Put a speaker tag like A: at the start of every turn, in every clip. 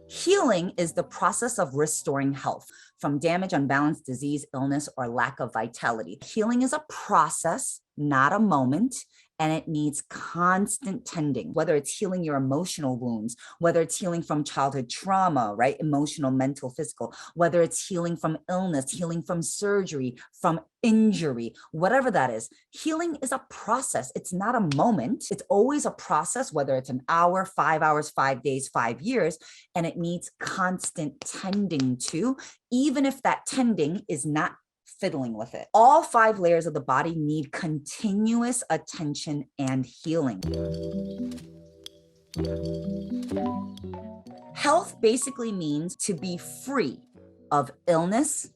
A: Healing is the process of restoring health from damage, unbalance, disease, illness, or lack of vitality. Healing is a process, not a moment, and it needs constant tending, whether it's healing your emotional wounds, whether it's healing from childhood trauma, right? Emotional, mental, physical, whether it's healing from illness, healing from surgery, from injury, whatever that is. Healing is a process. It's not a moment. It's always a process, whether it's an hour, 5 hours, 5 days, 5 years, and it needs constant tending to, even if that tending is not fiddling with it. All 5 layers of the body need continuous attention and healing. Health basically means to be free of illness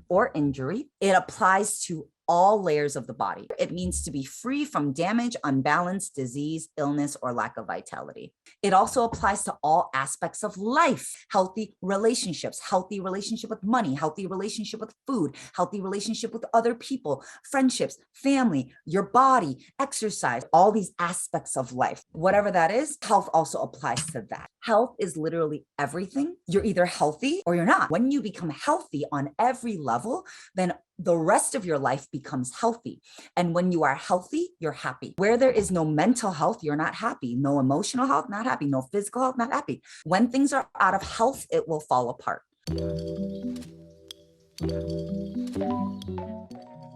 A: or injury. It applies to all layers of the body. It means to be free from damage, unbalance, disease, illness, or lack of vitality. It also applies to all aspects of life: healthy relationships, healthy relationship with money, healthy relationship with food, healthy relationship with other people, friendships, family, your body, exercise, all these aspects of life. Whatever that is, health also applies to that. Health is literally everything. You're either healthy or you're not. When you become healthy on every level, then the rest of your life becomes healthy. And when you are healthy, you're happy. Where there is no mental health, you're not happy. No emotional health, not happy. No physical health, not happy. When things are out of health, it will fall apart.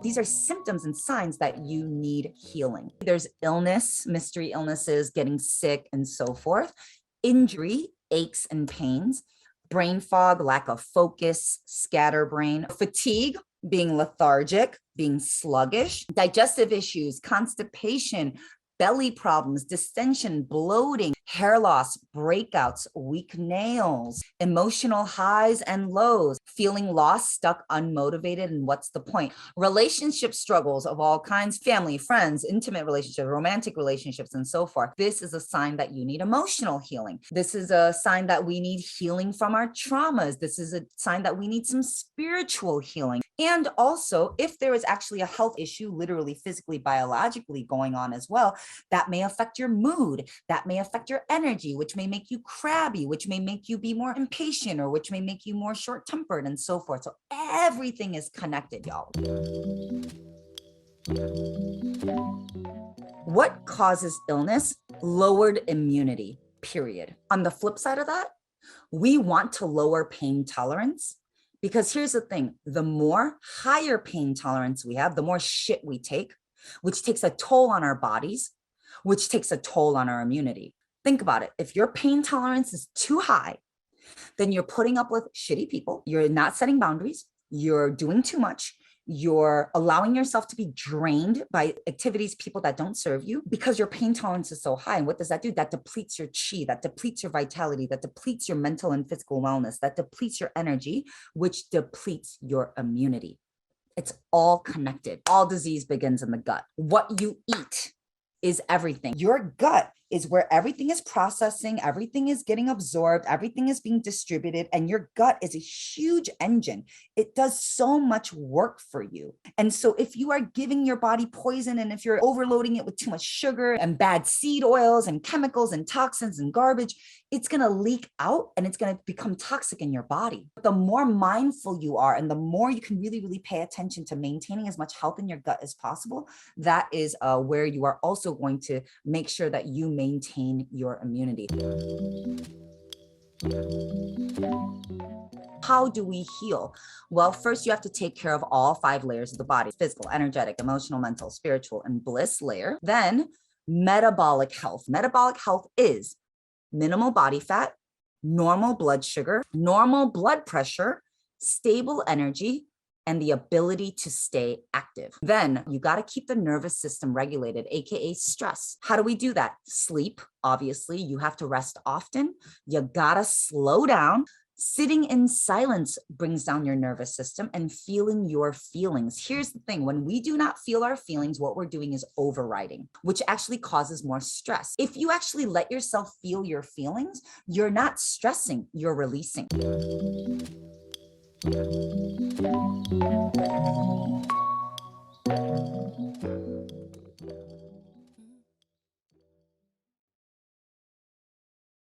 A: These are symptoms and signs that you need healing. There's illness, mystery illnesses, getting sick, and so forth. Injury, aches and pains, brain fog, lack of focus, scatterbrain, fatigue, being lethargic, being sluggish, digestive issues, constipation, belly problems, distension, bloating, hair loss, breakouts, weak nails, emotional highs and lows, feeling lost, stuck, unmotivated, and what's the point? Relationship struggles of all kinds, family, friends, intimate relationships, romantic relationships, and so forth. This is a sign that you need emotional healing. This is a sign that we need healing from our traumas. This is a sign that we need some spiritual healing. And also, if there is actually a health issue, literally, physically, biologically going on as well, that may affect your mood, that may affect your energy, which may make you crabby, which may make you be more impatient, or which may make you more short-tempered, and so forth. So everything is connected, y'all. What causes illness? Lowered immunity, period. On the flip side of that, we want to lower pain tolerance. Because here's the thing, the more higher pain tolerance we have, the more shit we take, which takes a toll on our bodies, which takes a toll on our immunity. Think about it. If your pain tolerance is too high, then you're putting up with shitty people. You're not setting boundaries. You're doing too much. You're allowing yourself to be drained by activities, people that don't serve you, because your pain tolerance is so high. And what does that do? That depletes your chi, that depletes your vitality, that depletes your mental and physical wellness, that depletes your energy, which depletes your immunity. It's all connected. All disease begins in the gut. What you eat is everything. Your gut is where everything is processing, everything is getting absorbed, everything is being distributed, and your gut is a huge engine. It does so much work for you. And so if you are giving your body poison, and if you're overloading it with too much sugar and bad seed oils and chemicals and toxins and garbage, it's going to leak out and it's going to become toxic in your body. But the more mindful you are and the more you can really, really pay attention to maintaining as much health in your gut as possible, that is where you are also going to make sure that you maintain your immunity. How do we heal? Well, first you have to take care of all 5 layers of the body: physical, energetic, emotional, mental, spiritual, and bliss layer. Then metabolic health. Metabolic health is minimal body fat, normal blood sugar, normal blood pressure, stable energy, and the ability to stay active. Then you got to keep the nervous system regulated, AKA stress. How do we do that? Sleep, obviously. You have to rest often. You got to slow down. Sitting in silence brings down your nervous system, and feeling your feelings. Here's the thing, when we do not feel our feelings, what we're doing is overriding, which actually causes more stress. If you actually let yourself feel your feelings, you're not stressing, you're releasing.